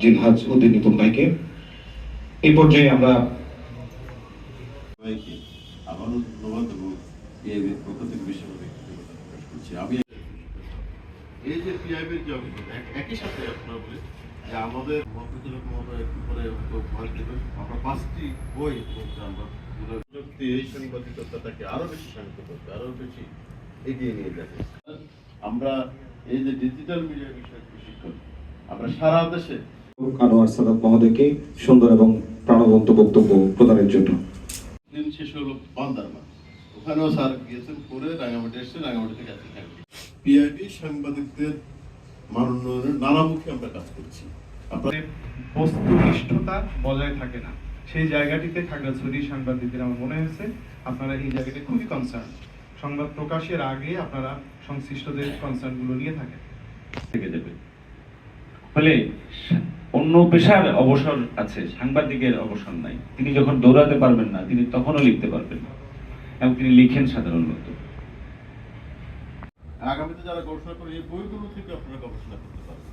জিনহাজ উদ্দিন নিপুণ ভাইকে এই পর্যায়ে আমরা এই যে পিআইবির যে একই সাথে আপনারা বলি যে আমাদের মহাপ্রতিরোধ মহোদয় উপরে আমরা 5টি বই আমরা প্রযুক্তি এই সাংবাদিকতাটাকে আরো বেশি শান্ত করতে আরো বেশি এগিয়ে নিয়ে যাবে। আমরা এই যে ডিজিটাল মিডিয়া বিষয়ক প্রশিক্ষণ আমরা সারা দেশে আনোয়ার সাদাত মহোদয়কে সুন্দর এবং প্রাণবন্ত বক্তব্য প্রদানের জন্য দিন শেষ হলো বান্দারবান, ওখানেও স্যার গিয়েছেন পরে রাঙামাটি এসেছেন, রাঙামাটি থেকে আজকে থাকবে। পিআইবি সাংবাদিকদের মান উন্নয়নের নানামুখী আমরা কাজ করছি। আপনাদের বস্তুনিষ্ঠতা বজায় থাকে না, সেই জায়গাটিতে খাগড়াছড়ি সাংবাদিকদের আমার মনে হয়েছে আপনারা এই জায়গাটা খুবই কনসার্ন, সংবাদ প্রকাশের আগে আপনারা সংশ্লিষ্টদের কনসার্নগুলো নিয়ে থাকেন থেকে দেবে। ফলে অন্য পেশার অবসর আছে, সাংবাদিকের অবসর নাই। তিনি যখন দৌড়াতে পারবেন না তিনি তখনও লিখতে পারবেন এবং তিনি লিখেন সাধারণত। আগামীতে যারা গবেষণা করে এই বইগুলো থেকে আপনারা গবেষণা করতে পারবেন।